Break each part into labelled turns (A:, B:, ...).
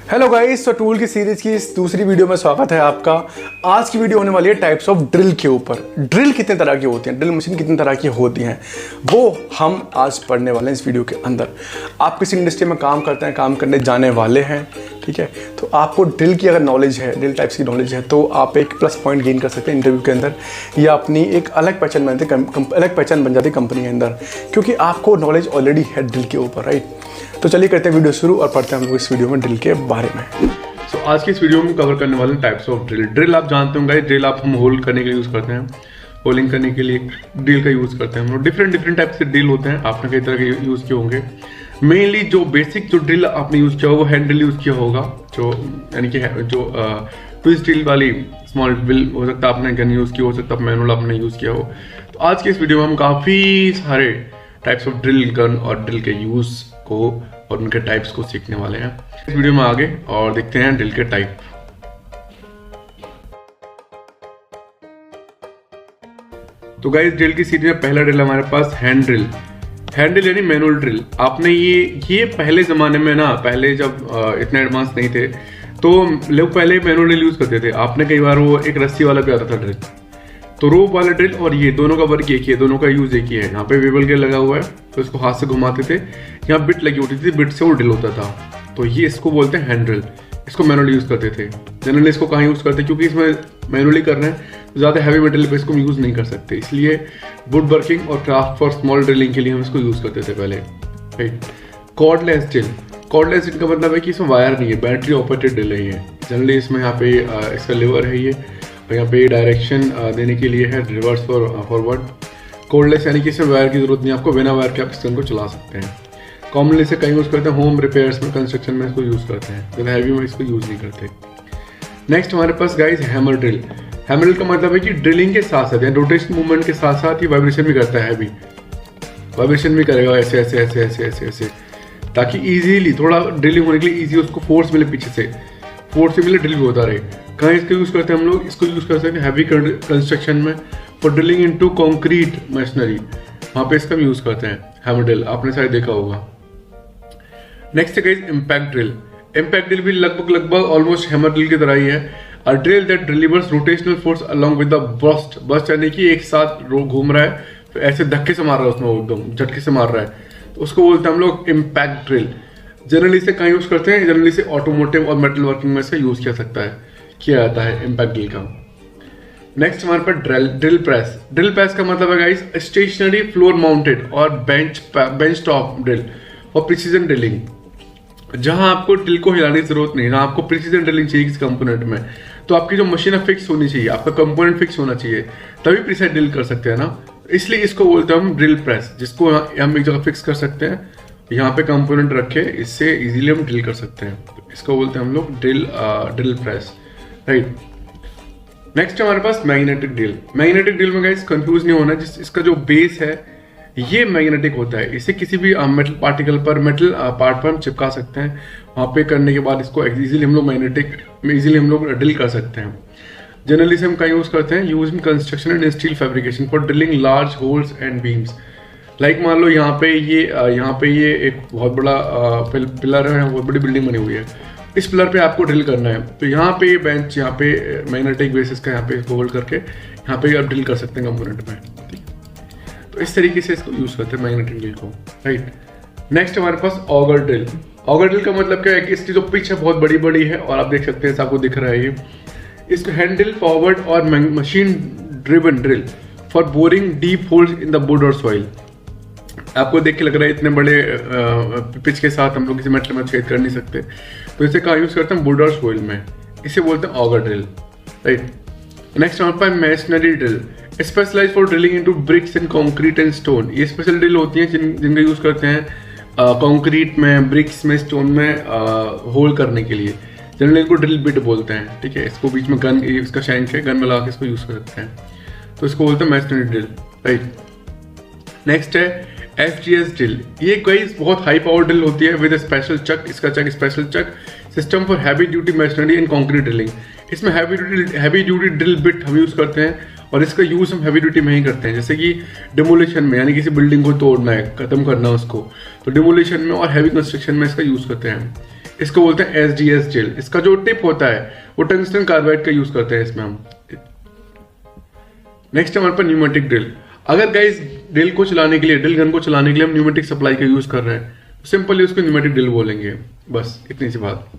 A: Hello guys, तो tool की series की इस दूसरी वीडियो में स्वागत है आपका। आज की वीडियो होने वाली है टाइप्स ऑफ ड्रिल के ऊपर। ड्रिल कितने तरह की होती हैं, ड्रिल मशीन कितने तरह की होती हैं, वो हम आज पढ़ने वाले हैं इस वीडियो के अंदर। आप किसी इंडस्ट्री में काम करते हैं, काम करने जाने वाले हैं, ठीक है, तो आपको ड्रिल की अगर नॉलेज है, ड्रिल टाइप्स की नॉलेज है, तो आप एक प्लस पॉइंट गेन कर सकते हैं इंटरव्यू के अंदर, या अपनी एक अलग पहचान बन जाती है कंपनी के अंदर, क्योंकि आपको नॉलेज ऑलरेडी है ड्रिल के ऊपर, राइट। तो चलिए करते हैं वीडियो शुरू और पढ़ते हैं हम लोग इस वीडियो में ड्रिल के बारे में।
B: सो आज की इस वीडियो में कवर करने वाले टाइप्स ऑफ ड्रिल। ड्रिल आप जानते होंगे, ड्रिल आप हम होल करने के लिए यूज़ करते हैं, होलिंग करने के लिए ड्रिल का यूज़ करते हैं हम लोग। डिफरेंट टाइप से ड्रिल होते हैं, आपने कई तरह के यूज़ किए होंगे। मेनली जो बेसिक जो ड्रिल आपने यूज़ किया होगा वो हैंड ड्रिल यूज़ किया होगा, जो यानी कि जो ट्विस्ट ड्रिल वाली स्मॉल ड्रिल हो सकता है आपने गन यूज़ किया, हो सकता है मैनुअल आपने यूज़ किया हो। तो आज के इस वीडियो में हम काफ़ी सारे टाइप्स ऑफ ड्रिल गन और ड्रिल के यूज़ को और उनके टाइप्स को सीखने वाले हैं इस वीडियो में आगे, और देखते हैं ड्रिल के टाइप। तो गाइस, ड्रिल की सीरीज में पहला ड्रिल हमारे पास हैंड ड्रिल। हैंड ड्रिल यानी मैनुअल ड्रिल। आपने ये पहले जमाने में ना, पहले जब इतने एडवांस नहीं थे तो लोग पहले मैनुअल ड्रिल यूज करते थे। आपने कई बार वो एक रस्सी वाला भी आता था ड्रिल, तो रोप वाला ड्रिल और ये दोनों का वर्क एक ही है, दोनों का यूज एक ही है। यहाँ पे वेबल गेयर लगा हुआ है, तो इसको हाथ से घुमाते थे, यहाँ बिट लगी होती थी, बिट से वो ड्रिल होता था। तो ये इसको बोलते हैं हैंड ड्रिल। इसको मैनुअली यूज करते थे। जनरली इसको कहाँ यूज करते हैं, क्योंकि इसमें मैनुअली कर रहे हैं तो ज़्यादा हैवी मटेरियल पे इसको यूज नहीं कर सकते, इसलिए वुड वर्किंग और क्राफ्ट फॉर स्मॉल ड्रिलिंग के लिए हम इसको यूज करते थे पहले, right. Cordless drill. Cordless drill का मतलब है कि इसमें वायर नहीं है, बैटरी ऑपरेटेड ड्रिल है ये। जनरली इसमें यहाँ पे इसका लीवर है ये, और यहाँ पे डायरेक्शन देने के लिए है, रिवर्स फॉरवर्ड। कॉर्डलेस यानी कि इसमें वायर की जरूरत नहीं, आपको बिना वायर के आप इस गन को चला सकते हैं। कॉमनली इसे कहीं यूज़ करते हैं होम रिपेयर्स में, कंस्ट्रक्शन में इसको यूज़ करते हैं, ज़्यादा हैवी में इसको यूज़ नहीं करते। नेक्स्ट हमारे पास guys hammer drill. Hammer drill का मतलब है कि ड्रिलिंग के साथ साथ या रोटेशन मूवमेंट के साथ साथ ही वाइब्रेशन भी करता है, हैवी वाइब्रेशन भी करेगा, ऐसे ऐसे ऐसे ऐसे ऐसे ऐसे, ताकि ईजिली थोड़ा ड्रिलिंग होने के लिए ईजी उसको फोर्स मिले, पीछे से फोर्स से मिले, ड्रिल भी होता रहे। कहाँ इसको यूज़ करते हैं हम लोग, इसको यूज़ कर सकते हैं हैवी कंस्ट्रक्शन में, for drilling into concrete machinery, वहाँ पे इसका हम यूज़ करते हैं हैमर ड्रिल, आपने शायद देखा होगा। नेक्स्ट है guys impact drill. Impact drill भी लगभग ऑलमोस्ट हैमर ड्रिल की तरह ही है। A drill that delivers rotational force along with the burst. Burst यानी कि एक साथ घूम रहा है, तो ऐसे धक्के से मार रहा है, उसमें एकदम झटके से मार रहा है, तो उसको बोलते हैं हम लोग इम्पैक्ट ड्रिल। जनरली इसे कहाँ यूज़ करते हैं, जनरली इसे ऑटोमोटिव और मेटल वर्किंग में से यूज़ किया जाता है इम्पैक्ट ड्रिल का। नेक्स्ट हमारे पास ड्रिल प्रेस। ड्रिल प्रेस का मतलब है गाइस स्टेशनरी फ्लोर माउंटेड और बेंच टॉप ड्रिल और प्रिसीजन ड्रिलिंग। जहां आपको ड्रिल को हिलाने की जरूरत नहीं, जहां आपको प्रिसीजन ड्रिलिंग चाहिए किसी कंपोनेंट में, तो आपकी जो मशीन है फिक्स होनी चाहिए, आपका कंपोनेंट फिक्स होना चाहिए, तभी प्रिसाइज ड्रिल कर सकते हैं ना। इसलिए इसको बोलते हैं हम ड्रिल प्रेस, जिसको हम एक जगह फिक्स कर सकते हैं, यहाँ पे कंपोनेंट रखे, इससे इजीली हम ड्रिल कर सकते हैं। तो इसको बोलते हैं हम लोग ड्रिल प्रेस, राइट। नेक्स्ट हमारे पास मैग्नेटिक ड्रिल। मैग्नेटिक ड्रिल में गाइस कंफ्यूज नहीं होना, इसका जो बेस है ये मैग्नेटिक होता है, इसे किसी भी मेटल पार्टिकल पर, मेटल पार्ट पर हम चिपका सकते हैं। वहाँ पे करने के बाद इसको इजीली हम लोग ड्रिल कर सकते हैं। जनरली इसे हम कहाँ यूज करते हैं, use in construction and steel fabrication for drilling large holes and beams. Like मान लो यहाँ पे ये एक बहुत बड़ा पिलर है, बहुत बड़ी बिल्डिंग बनी हुई है, इस पिलर पे आपको ड्रिल करना है, तो यहाँ पे ये बेंच, यहाँ पे मैग्नेटिक बेसिस का, यहाँ पे इसको होल्ड करके यहाँ पे आप ड्रिल कर सकते हैं कंपोनेंट में। तो इस तरीके से इसको यूज करते हैं मैग्नेटिक ड्रिल को, राइट। नेक्स्ट हमारे पास ऑगर ड्रिल। ऑगर ड्रिल का मतलब क्या है कि इसकी जो पिच है बहुत बड़ी है, और आप देख सकते हैं, आपको दिख रहा है ये। इसको हैंडल फॉरवर्ड और machine driven drill for boring deep holes in the would और सॉइल। आपको देख के लग रहा है इतने बड़े पिच के साथ हम लोग किसी मेटल में छेद कर नहीं सकते, तो इसे कहाँ यूज करते हैं, वुड और सॉइल में, इसे बोलते हैं ऑगर ड्रिल, राइट। नेक्स्ट हमारे पास masonry drill, specialize for drilling into bricks and concrete and stone. ये स्पेशल ड्रिल होती हैं जिनका यूज करते हैं कंक्रीट में, ब्रिक्स में, स्टोन में होल करने के लिए। जनरली इनको ड्रिल बिट बोलते हैं, ठीक है। इसको बीच में गन, इसका शैंक है, गन में लगा के इसको यूज कर सकते हैं, तो इसको बोलते हैं मैशनरी ड्रिल, राइट। नेक्स्ट है FGS ड्रिल। ये कोई बहुत हाई पावर ड्रिल होती है विद स्पेशल चक। इसका chuck special chuck system for heavy duty machinery and concrete drilling. इसमें हैवी ड्यूटी ड्रिल बिट हम यूज करते हैं, और इसका यूज हम हैवी ड्यूटी में ही करते हैं, जैसे कि डिमोलिशन में, यानी किसी बिल्डिंग को तोड़ना है, खत्म करना है उसको, तो डिमोलिशन में और हैवी कंस्ट्रक्शन में इसका यूज करते हैं। इसको बोलते हैं SDS ड्रिल। इसका जो टिप होता है वो टंगस्टन कार्बाइड का यूज करते हैं इसमें हम। नेक्स्ट हमारे पास न्यूमेटिक ड्रिल। अगर गाइस ड्रिल को चलाने के लिए, ड्रिल गन को चलाने के लिए हम न्यूमेटिक सप्लाई का यूज कर रहे हैं, तो सिंपली उसको न्यूमेटिक ड्रिल बोलेंगे, बस इतनी सी बात।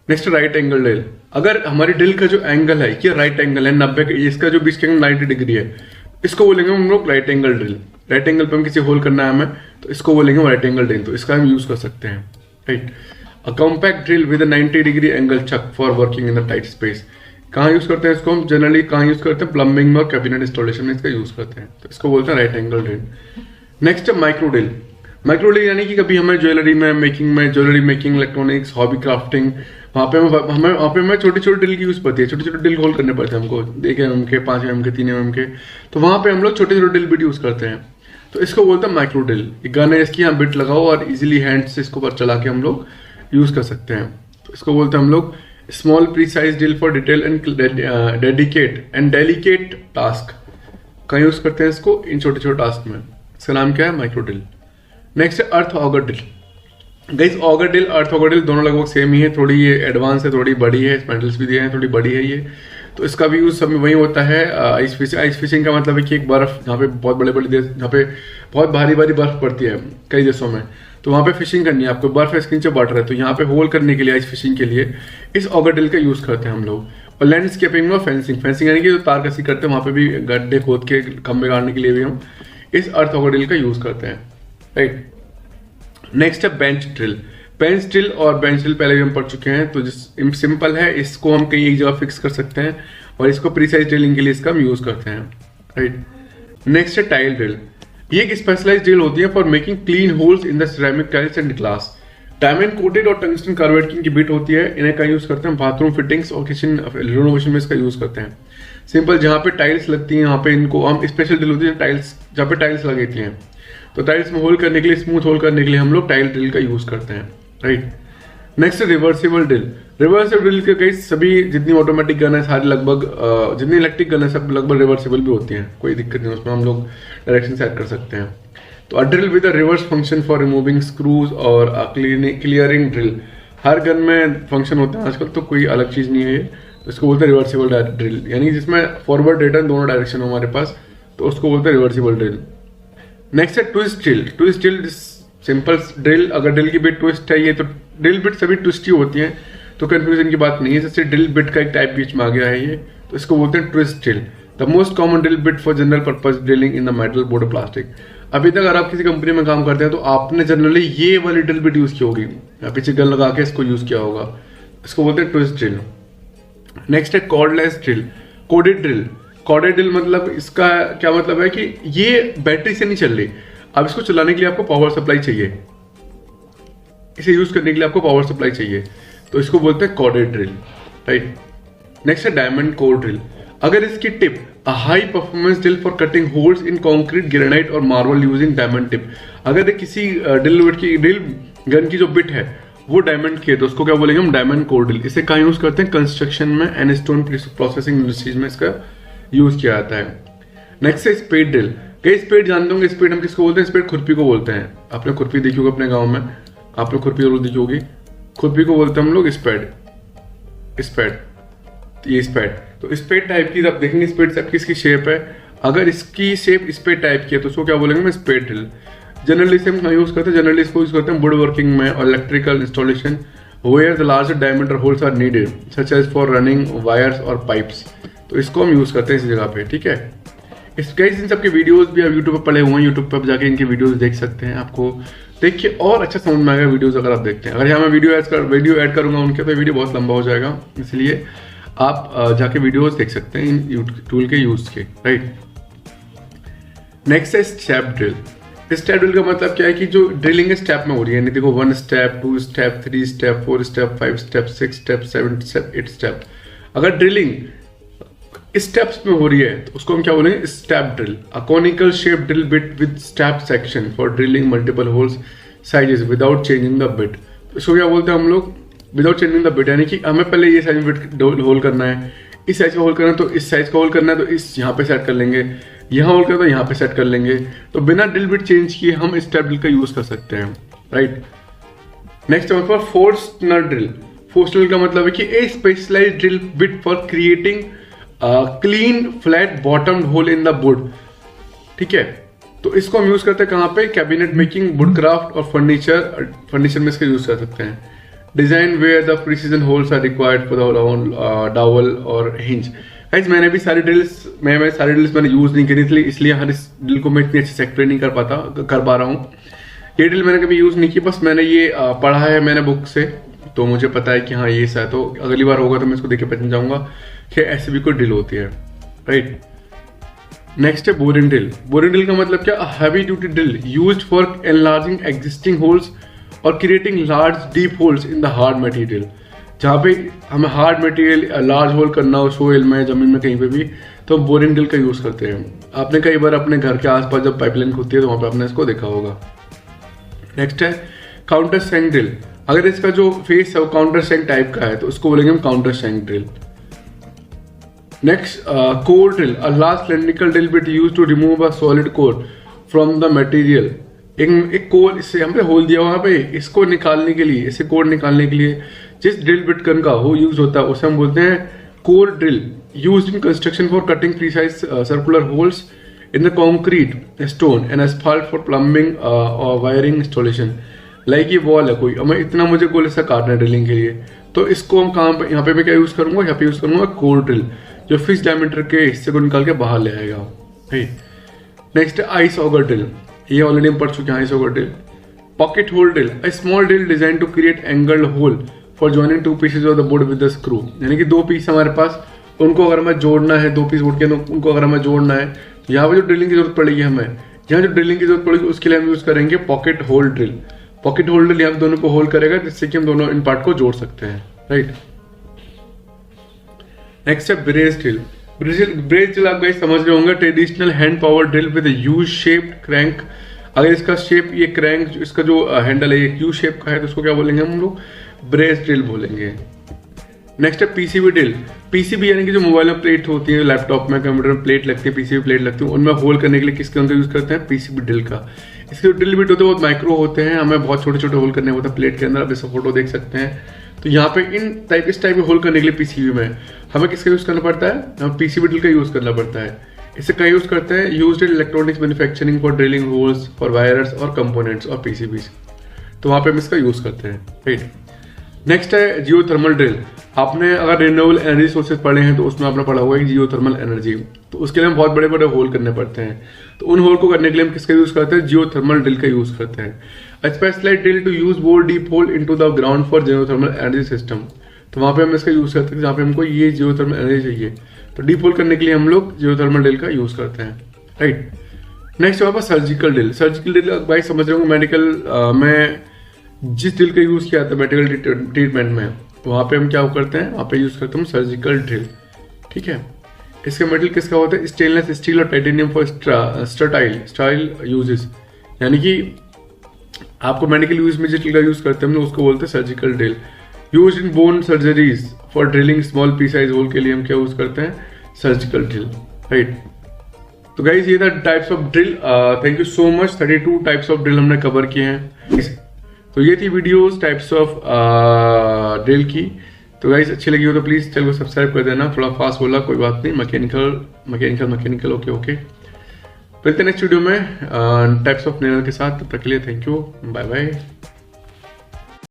B: Next right angle drill. अगर हमारी ड्रिल का जो एंगल है ये राइट एंगल है 90 का, इसका जो बीच का एंगल 90 डिग्री है, इसको बोलेंगे हम लोग right angle drill. Right angle पे हम किसी होल करना है हमें, तो इसको बोलेंगे राइट एंगल ड्रिल, तो इसका हम यूज कर सकते हैं, right. A compact drill with 90 degree angle chuck for working in the tight space. कहाँ यूज करते हैं इसको हम? जनरली कहाँ यूज करते हैं? प्लम्बिंग में और कैबिनेट इंस्टॉलेशन में इसका यूज करते हैं, तो इसको बोलते हैं राइट एंगल ड्रिल। नेक्स्ट है माइक्रो ड्रिल। माइक्रो ड्रिल यानी कि कभी हमें jewellery making, electronics, hobby crafting, वहाँ पे हमें छोटी छोटी ड्रिल की यूज पड़ती है, छोटे छोटे ड्रिल होल करने पड़ते हैं हमको, 1 mm के, 5 mm के, 3 mm के, तो वहाँ पे हम लोग छोटे छोटे ड्रिल बिट यूज करते हैं, तो इसको बोलते हैं माइक्रो ड्रिल। एक गन है इसकी, यहाँ बिट लगाओ और इजीली हैंड से इसको पर चला के हम लोग यूज कर सकते हैं, तो इसको बोलते हैं हम लोग small precise drill for detail and delicate task का यूज करते हैं इसको इन छोटे छोटे टास्क में, इसका नाम क्या है? Micro drill. नेक्स्ट है earth auger drill. Guys auger drill, earth auger drill दोनों लगभग सेम ही है, थोड़ी ये एडवांस है, थोड़ी बड़ी है, स्पेंडल्स भी दिए हैं, थोड़ी बड़ी है ये, तो इसका भी यूज सब में वही होता है। आइस फिशिंग का मतलब है कि एक बर्फ जहाँ पे बहुत बड़े देश, जहाँ पे बहुत भारी बर्फ पड़ती है कई देशों में, तो वहाँ पे फिशिंग करनी है आपको, बर्फ इसके नीचे बढ़ रहा है, तो यहाँ पे होल करने के लिए, आइस फिशिंग के लिए इस ऑगर ड्रिल का यूज करते हैं हम लोग। और लैंडस्केपिंग और फेंसिंग यानी कि जो तार कसी करते हैं वहाँ पे भी गड्ढे खोद के खंबे गाड़ने के लिए भी हम इस अर्थ ऑगर ड्रिल का यूज करते हैं, राइट। नेक्स्ट है बेंच ड्रिल। बेंच ड्रिल और बेंच ड्रिल पहले भी हम पढ़ चुके हैं, तो सिंपल है, इसको हम कहीं एक जगह फिक्स कर सकते हैं और इसको प्रीसाइज ड्रिलिंग के लिए इसका हम यूज करते हैं, राइट। नेक्स्ट है टाइल ड्रिल। ये एक स्पेशलाइज्ड ड्रिल होती है for making clean holes in the ceramic tiles and glass. Diamond coated और टंगस्टन कार्बाइड की इनकी बिट होती है, इन्हें का यूज करते हैं बाथरूम फिटिंग्स और किचन रिनोवेशन में इसका यूज करते हैं। सिंपल जहाँ पे टाइल्स लगती हैं, यहाँ पे इनको हम स्पेशल ड्रिल होती है टाइल्स, जहाँ पे टाइल्स लगती हैं, तो टाइल्स में होल करने के लिए, स्मूथ होल करने के लिए हम लोग टाइल ड्रिल का यूज करते हैं, right. Next reversible drill. Reversible drill के कई सभी जितनी ऑटोमेटिक गन है सारी लगभग, जितनी इलेक्ट्रिक गन है सब लगभग रिवर्सिबल भी होती हैं, कोई दिक्कत नहीं, उसमें हम लोग डायरेक्शन सेट कर सकते हैं। तो a drill with a reverse function for removing screws और क्लियरिंग ड्रिल। हर गन में फंक्शन होता है आजकल, तो कोई अलग चीज नहीं है ये, इसको बोलते हैं रिवर्सिबल ड्रिल, यानी जिसमें फॉरवर्ड रिटर्न दोनों डायरेक्शन हमारे पास, तो उसको बोलते हैं रिवर्सिबल ड्रिल। नेक्स्ट है twist drill. Twist drill simple drill, अगर ड्रिल की बिट ट्विस्ट है ये, तो ड्रिल बिट सभी ट्विस्ट ही होती हैं, तो कंफ्यूजन की बात नहीं है, जैसे ड्रिल बिट का एक टाइप बीच में आ गया है ये, तो इसको बोलते हैं twist drill. The most common drill bit for general purpose drilling in the metal, board, plastic. अभी तक अगर आप किसी कंपनी में काम करते हैं तो आपने जनरली ये वाली ड्रिल बिट यूज की होगी, पीछे गन लगा के इसको यूज किया होगा, इसको बोलते हैं ट्विस्ट ड्रिल। नेक्स्ट है cordless drill, coded drill. Coded drill मतलब इसका क्या मतलब है कि ये बैटरी से नहीं चल रही, अब इसको चलाने के लिए आपको पावर सप्लाई चाहिए, इसे यूज करने के लिए आपको पावर सप्लाई चाहिए, तो इसको बोलते हैं कोडेड ड्रिल, राइट। नेक्स्ट है डायमंड कोर ड्रिल। अगर इसकी tip a high performance drill for cutting holes in concrete, granite और मार्बल यूजिंग डायमंड टिप। अगर किसी ड्रिल गन की जो बिट है वो डायमंड की है, तो उसको क्या बोलेंगे हम? Diamond core drill. इसे कहाँ यूज करते हैं? कंस्ट्रक्शन में एंड स्टोन प्रोसेसिंग इंडस्ट्रीज में इसका यूज किया जाता है। नेक्स्ट है स्पेड ड्रिल। कई स्पेड जानते होंगे, स्पेड हम किसको बोलते हैं? स्पेड खुरपी को बोलते हैं। आपने खुरपी देखी होगी अपने गाँव में, आपने खुरपी जरूर देखी होगी, खुरपी को बोलते हैं हम लोग स्पेड, ये स्पेड। तो स्पेड टाइप की आप देखेंगे, स्पेड टाइप की इसकी शेप है, अगर इसकी शेप स्पेड टाइप की है तो उसको क्या बोलेंगे? मैं स्पेड ड्रिल। जनरली से हम यूज करते हैं, जनरली इसको यूज करते हैं वुड वर्किंग में और electrical installation where the larger diameter holes are needed such as for running wires और पाइप्स, तो इसको हम यूज करते हैं इस जगह पे, ठीक है। इन सब के वीडियोस भी आप यूट्यूब पर पड़े हुए हैं, यूट्यूब पर जाके इनके वीडियोस देख सकते हैं, आपको देख के और अच्छा समझ में आएगा वीडियोस अगर आप देखते हैं। अगर यहाँ मैं वीडियो ऐड करूंगा उनके, तो वीडियो बहुत लंबा हो जाएगा, इसलिए आप जाके वीडियोस देख सकते हैं इन टूल के यूज के, राइट। नेक्स्ट है स्टेप ड्रिल। स्टेप ड्रिल का मतलब क्या है कि जो ड्रिलिंग स्टेप में हो रही है, नहीं देखो 1 step, 2 step, 3 step, 4 step, 5 step, 6 step, 7 step, 8 step. अगर ड्रिलिंग स्टेप्स में हो रही है तो उसको हम क्या बोलेंगे? Step drill. A conical shape drill bit with step section for drilling multiple holes sizes without changing the bit. इसको क्या बोलते हैं हम लोग? विदाउट चेंजिंग द बिट, यानी कि हमें पहले ये साइज बिट होल करना है, इस साइज का होल करना है तो इस साइज का होल करना है, तो इस यहाँ पे सेट कर लेंगे, यहाँ होल करना तो यहाँ पे सेट कर लेंगे, तो बिना ड्रिल बिट चेंज किए हम स्टेप ड्रिल का यूज कर सकते हैं, राइट। नेक्स्ट हमारे पास फोर्स्टनर ड्रिल। फोर्स्टनर का मतलब है कि a specialized drill bit for creating clean flat bottomed hole in the wood. ठीक है, तो इसको हम यूज करते हैं कहाँ पे, कैबिनेट मेकिंग, वुड क्राफ्ट और फर्नीचर में इसका यूज कर सकते हैं। Design where the precision holes are required for the dowel और हिंज। गाइस मैंने भी सारी ड्रिल्स मैंने यूज नहीं करी थी, इसलिए हर इस ड्रिल को मैं इतनी अच्छे से एक्सप्लेन नहीं कर पा रहा हूँ। ये ड्रिल मैंने कभी यूज नहीं की, बस मैंने ये पढ़ा है मैंने बुक से, तो मुझे पता है कि हाँ ये ऐसा है। तो अगली बार होगा तो मैं इसको देख के पहचान जाऊंगा कि ऐसी भी कोई ड्रिल होती है, राइट। नेक्स्ट है बोरिंग ड्रिल। बोरिंग ड्रिल का मतलब क्या, heavy duty drill used for enlarging existing holes और creating large deep holes in the hard material. जहाँ पे हमें हार्ड मटेरियल लार्ज होल करना हो सोइल में, जमीन में, कहीं पे भी, तो बोरिंग ड्रिल का यूज करते हैं। आपने कई बार अपने घर के आसपास जब पाइपलाइन होती है तो वहां पे आपने इसको देखा होगा। नेक्स्ट है काउंटर सैंक ड्रिल। अगर इसका जो फेस है वो काउंटर सैंक टाइप का है तो उसको बोलेंगे हम countersink drill. Next core drill, a large cylindrical drill bit used to remove a solid core from the material. एक कोर, इससे हमने होल दिया वहां पे, इसको निकालने के लिए, इसे कोर निकालने के लिए जिस ड्रिल बिट गन का वो यूज होता है उसे हम बोलते हैं core drill. Used in construction for cutting precise circular holes in the concrete, stone and asphalt for plumbing और वायरिंग इंस्टॉलेशन। लाइक ये वॉल है कोई, अब मैं मुझे गोल ऐसा काटना है ड्रिलिंग के लिए, तो इसको हम कहाँ पे, यहाँ पे मैं क्या यूज करूंगा, यहाँ पे यूज करूंगा कोर ड्रिल, जो फिक्स डायमीटर के हिस्से को निकाल के बाहर ले आएगा। नेक्स्ट आइस ऑगर ड्रिल, ये ऑलरेडी हम पढ़ चुके हैं। Ice auger drill. Pocket hole drill, a small drill design to create angled hole for joining two pieces of the wood with the screw. यानी कि दो पीस हमारे पास, उनको अगर हमें जोड़ना है, दो पीस वुड के उनको अगर हमें जोड़ना है, तो यहाँ पे जो ड्रिलिंग की जरूरत पड़ेगी हमें, यहाँ जो ड्रिलिंग की जरूरत पड़ेगी उसके लिए हम यूज करेंगे pocket hole drill. Pocket hole drill यहाँ दोनों को होल करेगा जिससे कि हम दोनों इन पार्ट को जोड़ सकते हैं, राइट। नेक्स्ट है ब्रेस ड्रिल। ब्रेस ड्रिल आप गाइस समझ रहे होंगे, traditional hand power drill with U shaped crank. अगर इसका शेप, ये क्रैंक, इसका जो हैंडल है ये यू शेप का है तो उसको क्या बोलेंगे हम लोग, ब्रेस ड्रिल बोलेंगे। नेक्स्ट है पीसीबी ड्रिल। पीसीबी यानी कि जो मोबाइल में प्लेट होती है, लैपटॉप में, कंप्यूटर में प्लेट लगती है, पीसीबी प्लेट लगती है, उनमें होल करने के लिए किसका यूज करते हैं, पीसीबी ड्रिल का। इसके जो ड्रिल बिट होते हैं बहुत माइक्रो होते हैं, हमें बहुत छोटे छोटे होल करने होते हैं प्लेट के अंदर। आप जैसे फोटो देख सकते हैं, तो यहाँ पे इस टाइप के होल करने के लिए पीसीबी में हमें किसका यूज करना पड़ता है, हमें पीसीबी ड्रिल का यूज करना पड़ता है। इसे कहीं यूज करते हैं, used in electronics manufacturing for drilling holes for wires और कंपोनेंट्स और पीसीबीज, तो वहां पे हम इसका यूज करते हैं, राइट। नेक्स्ट है जियोथर्मल ड्रिल। आपने अगर रिन्यूएबल एनर्जी सोर्सेज पढ़े हैं तो उसमें आपने पढ़ा हुआ है जियोथर्मल एनर्जी, तो उसके लिए हम बहुत बड़े बड़े होल करने पड़ते हैं। तो उन होल को करने के लिए हम किसका यूज करते हैं, जियोथर्मल ड्रिल का यूज करते हैं। Specialized drill to use bore deep hole into the ground for geothermal energy system, तो वहां पे हम इसका यूज करते हैं जहाँ पे हमको ये जियोथर्मल एनर्जी चाहिए, तो डीप होल करने के लिए हम लोग जियोथर्मल ड्रिल का यूज करते हैं, राइट। नेक्स्ट हमारे पास सर्जिकल ड्रिल। सर्जिकल ड्रिल भाई समझ रहे होंगे, मेडिकल में जिस ड्रिल का यूज किया जाता है मेडिकल ट्रीटमेंट में, वहां पे हम क्या करते हैं, वहां पे यूज करते हैं सर्जिकल ड्रिल, ठीक है। इसका मटेरियल किसका होता है, स्टेनलेस स्टील और टाइटेनियम फॉर स्टाइल यूजेस। यानी कि आपको मेडिकल यूज में जिस ड्रिल का यूज करते हैं हम उसको बोलते हैं surgical drill. Use in bone surgeries for drilling small piece size hole के लिए हम क्या यूज करते हैं, सर्जिकल ड्रिल, राइट। तो गाइस ये था types of drill. Thank you so much. 32 types of drill हमने कवर किए हैं। तो ये थी वीडियोस टाइप्स ऑफ ड्रिल की। तो गाइस अच्छी लगी हो तो प्लीज चैनल को सब्सक्राइब कर देना। थोड़ा फास्ट बोला, कोई बात नहीं, मैकेनिकल ओके। मिलते हैं नेक्स्ट वीडियो में टाइप्स ऑफ नेल के साथ। तब तक के लिए थैंक यू, बाय बाय।